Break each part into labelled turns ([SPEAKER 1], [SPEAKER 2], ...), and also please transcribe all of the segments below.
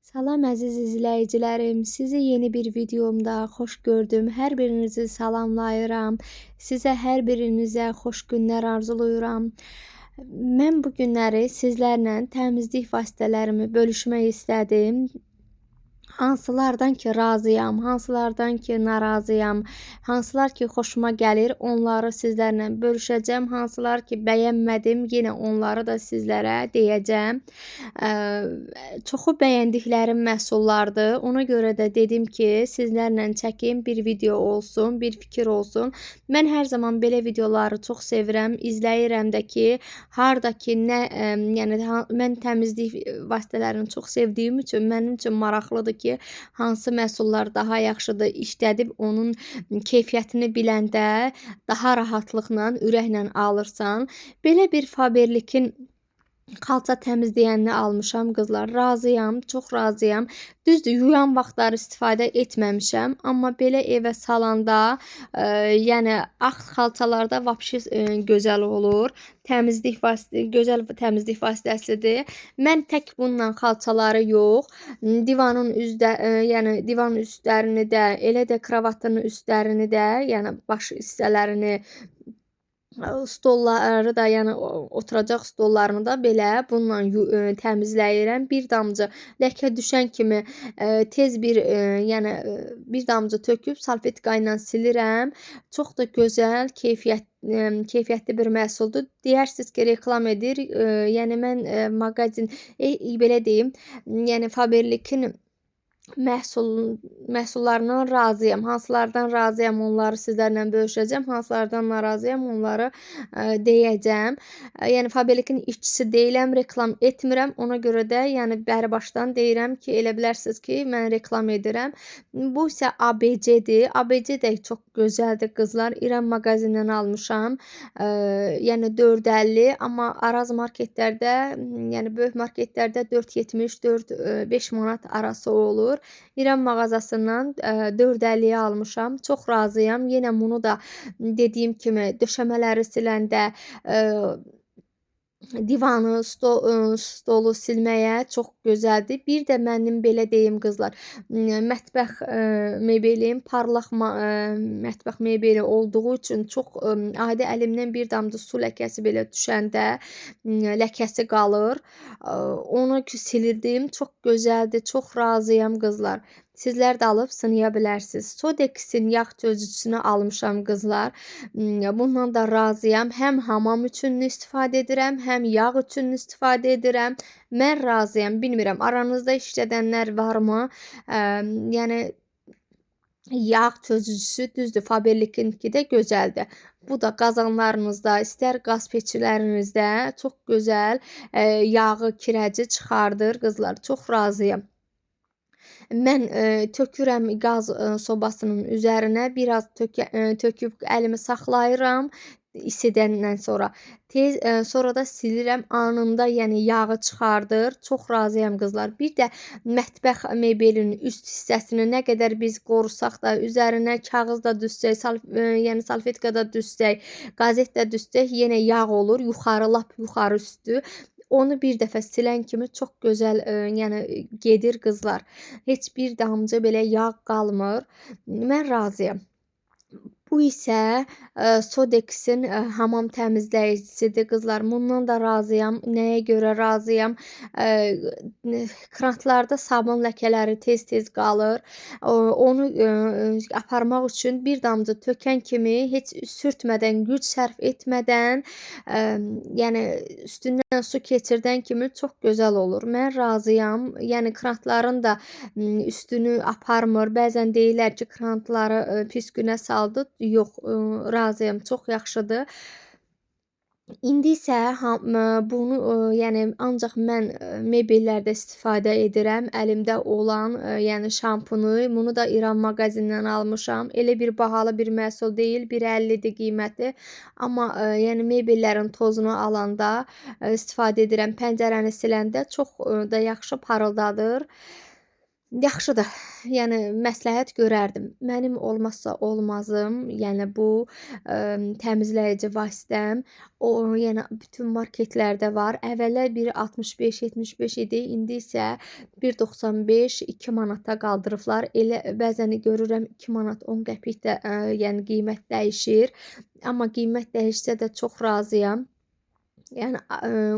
[SPEAKER 1] Salam əziz izləyicilərim, sizi yeni bir videomda xoş gördüm. Hər birinizi salamlayıram. Sizə hər birinizə xoş günlər arzulayıram. Mən bu günləri sizlərlə təmizlik vasitələrimi bölüşmək istədim. Hansılardan ki razıyam, hansılardan ki narazıyam, hansılar ki xoşuma gəlir, onları sizlərlə bölüşəcəm. Hansılar ki bəyənmədim, yenə onları da sizlərə deyəcəm. Çoxu bəyəndiklərim məhsullardır. Ona görə də dedim ki, sizlərlə çəkim, bir video olsun, bir fikir olsun. Mən hər zaman belə videoları çox sevirəm, izləyirəm də ki, harda ki nə, yəni mən təmizlik vasitələrini çox sevdiyim üçün mənim üçün maraqlıdır ki, hansı məhsullar daha yaxşıdır, işlədib onun keyfiyyətini biləndə daha rahatlıqla, ürəklə alırsan. Belə bir Faberlikin xalça təmizləyənini almışam qızlar. Razıyam, çox razıyam. Düzdür, yuyan vaxtları istifadə etməmişəm, amma belə evə salanda, yəni ağ xalçalarda vəbşi gözəl olur. Gözəl təmizlik vasitəsidir. Mən tək bununla xalçaları yox, divanın yəni divan üstlərini də, elə də kravatın üstlərini də, yəni baş hissələrini, stolları da, yəni oturacaq stollarını da belə bununla təmizləyirəm. Bir damcı ləkə düşən kimi tez yəni bir damcı töküb salfetka ilə silirəm. Çox da gözəl, keyfiyyətli bir məhsuldur. Deyirsiniz ki, reklam edir. Yəni mən mağazin belə deyim, yəni Faberlikin məhsullarından razıyam. Hansılardan razıyam, onları sizlərlə bölüşəcəm. Hansılardan narazıyam, onları deyəcəm. Yəni Faberlikin işçisi deyiləm, reklam etmirəm. Ona görə də yəni bəri başdan deyirəm ki, elə bilərsiniz ki, mən reklam edirəm. Bu isə ABC-dir. ABC də çox gözəldir qızlar. İran mağazindən almışam. Yəni 4.50, amma Araz marketlərdə, yəni böyük marketlərdə 4.70, 4-5 manat arası olur. İran mağazasından 4.50-yə almışam. Çox razıyam. Yenə bunu da dediyim kimi döşəmələri siləndə, divanı, stolu silməyə çox gözəldir. Bir də mənim belə deyim qızlar, mətbəx mebelim parlaq mətbəx mebeli olduğu üçün çox adi əlimdən bir damcı su ləkəsi belə düşəndə ləkəsi qalır. Onu silirdim. Çox gözəldir. Çox razıyam qızlar. Sizlər də alıb sınaya bilərsiniz. Sodex'in yağ çözücüsünü almışam qızlar. Bundan da razıyam. Həm hamam üçün istifadə edirəm, həm yağ üçün istifadə edirəm. Mən razıyam. Bilmirəm, aranızda işlədənlər varmı? Yəni yağ çözücüsü düzdür, Faberlikinki də gözəldir. Bu da qazanlarınızda, istər qaz peçilərinizdə çox gözəl yağı, kirəci çıxardır qızlar. Çox razıyam. Mən tökürəm qaz sobasının üzərinə, biraz töküb əlimi saxlayıram isidəndən sonra. Sonra da silirəm anında, yəni yağı çıxardır. Çox razıyam qızlar. Bir də mətbəx mebelinin üst hissəsini nə qədər biz qorusaq da, üzərinə kağız da düşsək, yəni salfetka da düşsək, qazet də düşsək, yenə yağ olur. Yuxarı, lap yuxarı üstü. Onu bir dəfə silən kimi çox gözəl, yəni gedir qızlar. Heç bir damcı belə yağ qalmır. Mən razıyam. Bu isə Sodex'in hamam təmizləyicisidir qızlar. Bundan da razıyam. Nəyə görə razıyam? Krantlarda sabun ləkələri tez-tez qalır. Onu aparmaq üçün bir damcı tökən kimi heç sürtmədən, güc sərf etmədən, yəni üstündən su keçirdən kimi çox gözəl olur. Mən razıyam. Yəni krantların da üstünü aparmır. Bəzən deyirlər ki, krantları pis günə saldı. Yox, razıyam. Çox yaxşıdır. İndi isə bunu yəni ancaq mən mebellərdə istifadə edirəm. Əlimdə olan, yəni şampunu, bunu da İran mağazindən almışam. Elə bir bahalı bir məhsul deyil, 1.50-dir qiyməti. Amma yəni mebellərin tozunu alanda istifadə edirəm. Pəncərəni siləndə çox da yaxşı parıldadır. Yaxşıdır. Yəni məsləhət görərdim. Mənim olmazsa olmazım, yəni bu, təmizləyici vasitəm. O, yəni bütün marketlərdə var. Əvvəllər biri 65-75 idi, indi isə 1,95 2 manata qaldırıblar. Elə bəzən görürəm 2 manat 10 qəpik də, yəni qiymət dəyişir. Amma qiymət dəyişsə də çox razıyam. Yəni,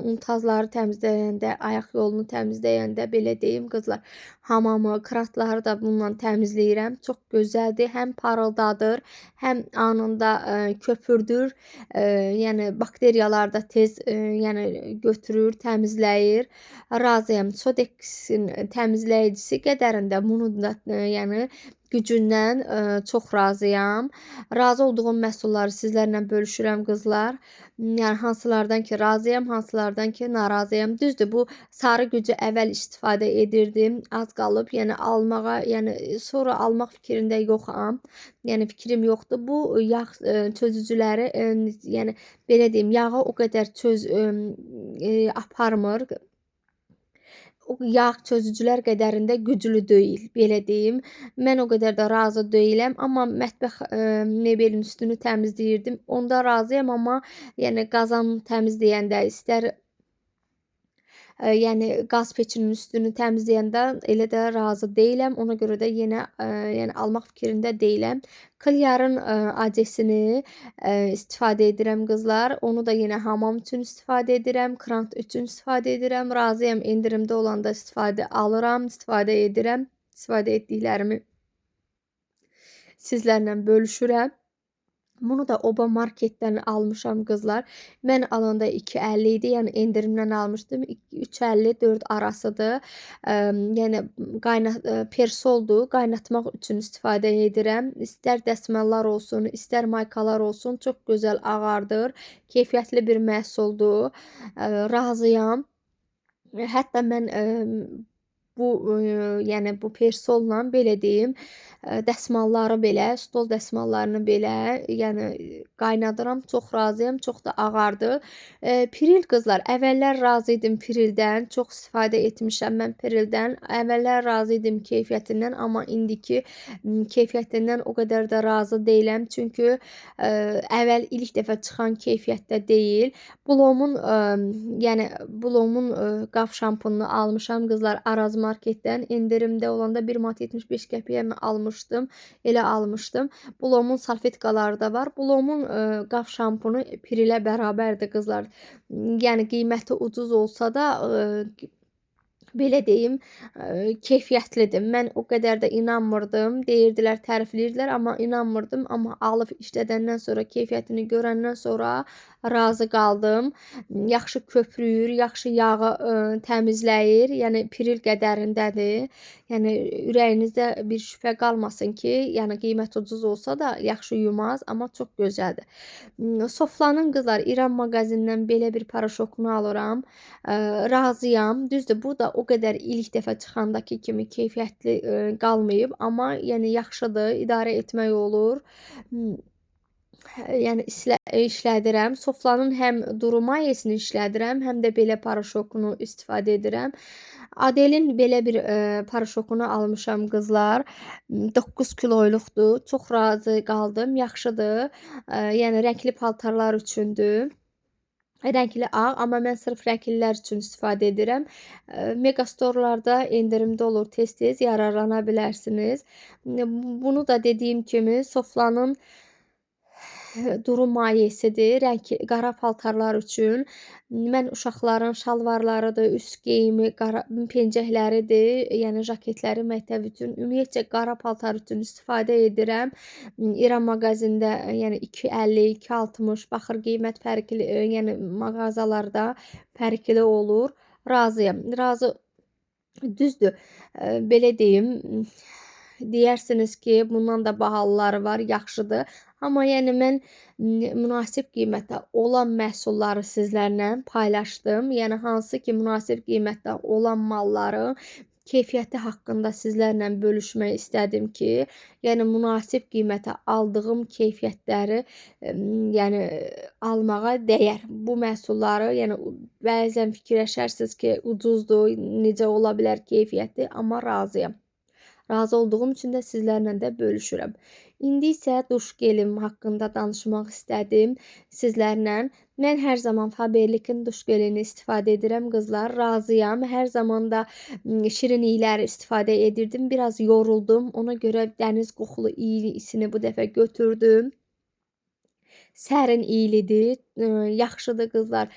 [SPEAKER 1] unitazları təmizləyəndə, ayaq yolunu təmizləyəndə, belə deyim qızlar, hamamı, kratları da bununla təmizləyirəm. Çox gözəldir, həm parıldadır, həm anında, köpürdür. Yəni bakteriyaları da tez, yəni götürür, təmizləyir. Razıyam. Sodexin təmizləyicisi qədərində bunun da, yəni gücündən, çox razıyam. Razı olduğum məhsulları sizlərlə bölüşürəm qızlar. Yəni hansılardan ki razıyam, hansılardan ki narazıyam. Düzdür, bu sarı gücü əvvəl istifadə edirdim, az qalıb, yəni almağa, yəni sonra almaq fikrində yoxam. Yəni fikrim yoxdur. Bu yağ, çözücüləri, yəni belə deyim, yağı o qədər aparmır. O yağ çözücülər qədərində güclü deyil, belə deyim. Mən o qədər də razı deyiləm, amma mətbəx, mebelin üstünü təmizləyirdim. Onda razıyam, amma yəni qazan təmizləyəndə, istər yəni qaz peçinin üstünü təmizləyəndə elə də razı deyiləm. Ona görə də yenə, yəni almaq fikrində deyiləm. Clear-ın, AC-sini, istifadə edirəm qızlar. Onu da yenə hamam üçün istifadə edirəm, krant üçün istifadə edirəm. Razıyam, endirimdə olanda alıram, istifadə edirəm. İstifadə etdiklərimi sizlərlə bölüşürəm. Bunu da Oba marketdən almışam qızlar. Mən alanda 2,50 idi, yəni endirimdən almışdım. 3,50-4 arasıdır. Yəni persoldur, qaynatmaq üçün istifadə edirəm. İstər dəsmallar olsun, istər maykalar olsun, çox gözəl ağardır. Keyfiyyətli bir məhsuldur. Razıyam. Hətta mən, bu, yəni bu persolla belə deyim, dəsmalları belə, stol dəsmallarını belə, yəni qaynadıram, çox razıyam, çox da ağardı. Piril qızlar, əvvəllər razı idim Pirildən, çox istifadə etmişəm mən Pirildən. Əvvəllər razı idim keyfiyyətindən, amma indiki keyfiyyətindən o qədər də razı deyiləm. Çünki əvvəl ilk dəfə çıxan keyfiyyətdə deyil. Blomun, yəni Blomun qaf şampununu almışam qızlar Araz marketdən. Endirimdə olanda 1 manat 75 qəpiyə mi almışdım? Elə almışdım. Blomun salfetkaları da var. Blomun qaf şampunu Pirilə bərabərdir qızlar. Yəni qiyməti ucuz olsa da, belə deyim, keyfiyyətlidir. Mən o qədər də inanmırdım. Deyirdilər, tərifləyirdilər, amma inanmırdım. Amma alıb işlədəndən sonra, keyfiyyətini görəndən sonra razı qaldım. Yaxşı köpürür, yaxşı yağı, təmizləyir. Yəni Piril qədərindədir. Yəni ürəyinizdə bir şübhə qalmasın ki, yəni qiymət ucuz olsa da yaxşı yumaz, amma çox gözəldir. Soflanın qızlar İran mağazindən belə bir paraşokunu alıram. Razıyam. Düzdür, bu da o qədər ilk dəfə çıxandakı kimi keyfiyyətli, qalmayıb, amma yəni yaxşıdır, idarə etmək olur. Yəni işlədirəm. Soflanın həm duru mayesini işlədirəm, həm də belə paraşokunu istifadə edirəm. Adelin belə bir, paraşokunu almışam qızlar. 9 kiloyluqdur. Çox razı qaldım, yaxşıdır. Yəni rəngli paltarlar üçündür. Rəngli ağ, amma mən sırf rənglilər üçün istifadə edirəm. Megastorlarda endirimdə olur, tez-tez yararlana bilərsiniz. Bunu da dediyim kimi Soflanın duru mayesidir, qara paltarlar üçün. Mən uşaqların şalvarlarıdır, üst geyimi, qara pencəkləridir, yəni jaketləri məktəb üçün, ümumiyyətcə qara paltar üçün istifadə edirəm. İran mağazində, yəni 2,50, 2,60 baxır qiymət fərqli, yəni mağazalarda fərqli olur. Razıyam. Düzdür, belə deyim, deyərsiniz ki, bundan da bahalıları var, yaxşıdır. Amma yəni mən münasib qiymətdə olan məhsulları sizlərlə paylaşdım. Yəni hansı ki, münasib qiymətdə olan malları keyfiyyəti haqqında sizlərlə bölüşmək istədim ki, yəni münasib qiymətə aldığım keyfiyyətləri, yəni almağa dəyər. Bu məhsulları, yəni bəzən fikirləşərsiniz ki, ucuzdur, necə ola bilər keyfiyyəti, amma razıyam. Razı olduğum üçün də sizlərlə də bölüşürəm. İndi isə duş gelim haqqında danışmaq istədim sizlərlə. Mən hər zaman Faberlikin duş gelini istifadə edirəm qızlar. Razıyam. Hər zaman da şirinliklər istifadə edirdim. Biraz yoruldum. Ona görə dəniz qoxulu iyisini bu dəfə götürdüm. Sərin iyilidir, yaxşıdır qızlar.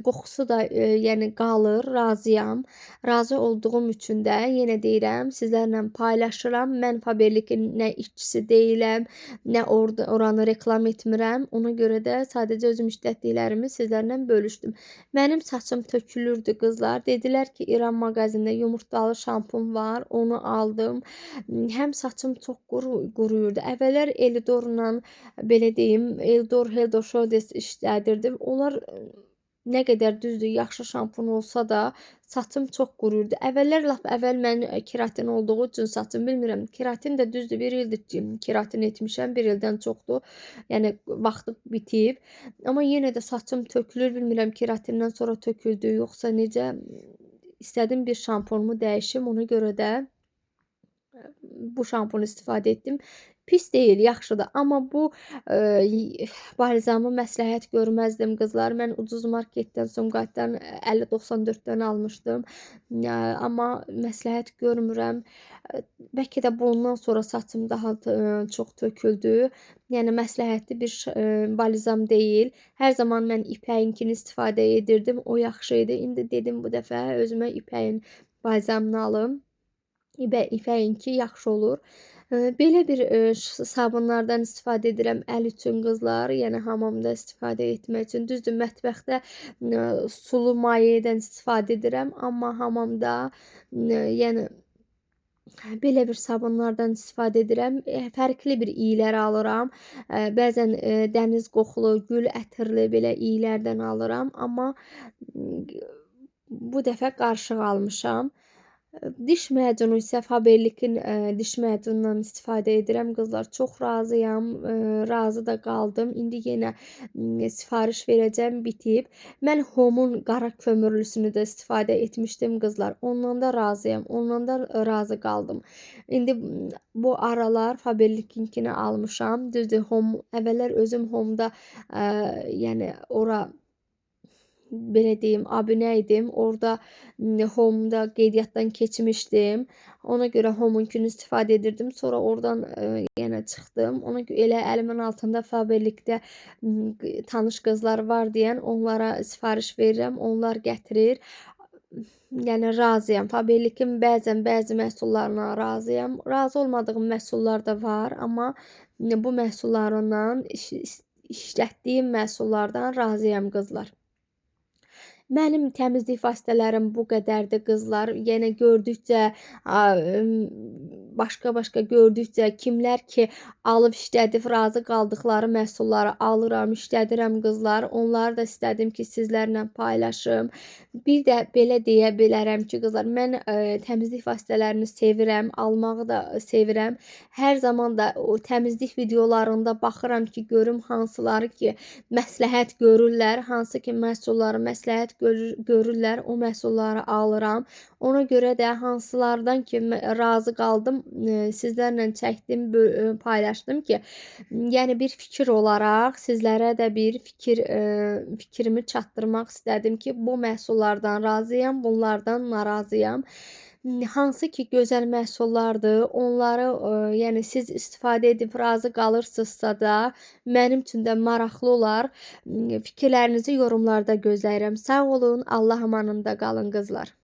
[SPEAKER 1] Qoxusu da, yəni qalır, razıyam. Razı olduğum üçün də yenə deyirəm, sizlərlə paylaşıram. Mən Faberlikin nə işçisi deyiləm, nə oranı reklam etmirəm. Ona görə də sadəcə özüm işlətdiklərimi sizlərlə bölüşdüm. Mənim saçım tökülürdü qızlar. Dedilər ki, İran mağazində yumurtalı şampun var, onu aldım. Həm saçım çox quruyurdu. Əvvəllər Elidorla belə deyim, Eldor, Heldo Shoulders işlədirdim. Onlar nə qədər düzdür, yaxşı şampun olsa da saçım çox quruyurdu. Əvvəllər, lap əvvəl mən keratin olduğu üçün saçım bilmirəm. Keratin də düzdür, 1 ildir ki, keratin etmişəm, 1 ildən çoxdur. Yəni vaxtı bitib. Amma yenə də saçım tökülür, bilmirəm keratindən sonra töküldü, yoxsa necə. İstədim bir şampunumu dəyişim, ona görə də bu şampunu istifadə etdim. Pis deyil, yaxşıdır. Amma bu balzamı məsləhət görməzdim qızlar. Mən ucuz marketdən, Sumqayıtdan 50-94-dən almışdım. Amma məsləhət görmürəm. Bəlkə də bundan sonra saçım daha çox töküldü. Yəni məsləhətli bir balzam deyil. Hər zaman mən ipəyinkini istifadə edirdim. O yaxşı idi. İndi dedim bu dəfə özümə ipəyin balzamını alım. İpəyinki yaxşı olur. Belə bir sabunlardan istifadə edirəm əl üçün qızlar, yəni hamamda istifadə etmək üçün. Düzdür, mətbəxdə sulu mayedən istifadə edirəm, amma hamamda yəni belə bir sabunlardan istifadə edirəm. Fərqli bir iylər alıram. Bəzən dəniz qoxulu, gül ətirli belə iylərdən alıram, amma bu dəfə qarışıq almışam. Diş macunu isə Faberlikin diş macunundan istifadə edirəm qızlar. Çox razıyam, razı da qaldım. İndi yenə sifariş verəcəm, bitib. Mən Home'un qara kömürlüsünü də istifadə etmişdim qızlar. Ondan da razıyam, ondan da razı qaldım. İndi bu aralar Faberlikinkini almışam. Düzdür, Home əvvəllər özüm Home'da yəni ora belə deyim, abunə idim. Orada Home'da qeydiyyatdan keçmişdim. Ona görə Home'unkini istifadə edirdim. Sonra oradan yenə çıxdım. Ona görə elə əlimin altında Faberlikdə tanış qızlar var deyən onlara sifariş verirəm. Onlar gətirir. Yəni razıyam. Faberlikin bəzi məhsullarına razıyam. Razı olmadığım məhsullar da var, amma bu məhsullarından işlətdiyim məhsullardan razıyam qızlar. Mənim təmizlik vasitələrim bu qədərdir qızlar. Yəni gördükcə başqa gördükcə kimlər ki alıb işlədib razı qaldıqları məhsulları alıram, işlədirəm qızlar. Onları da istədim ki sizlərlə paylaşım. Bir də belə deyə bilərəm ki qızlar, mən təmizlik vasitələrini sevirəm, almağı da sevirəm. Hər zaman da o təmizlik videolarında baxıram ki, görüm hansıları ki məsləhət görürlər, hansı ki məhsulları məsləhət görürlər, o məhsulları alıram. Ona görə də hansılardan ki razı qaldım, sizlərlə çəkdim, paylaşdım ki, yəni bir fikir olaraq sizlərə də bir fikrimi çatdırmaq istədim ki, bu məhsullardan razıyam, bunlardan narazıyam. Hansı ki gözəl məhsullardır, onları yəni siz istifadə edib razı qalırsınızsa da, mənim üçün də maraqlı olar. Fikirlərinizi yorumlarda gözləyirəm. Sağ olun, Allah amanında qalın qızlar.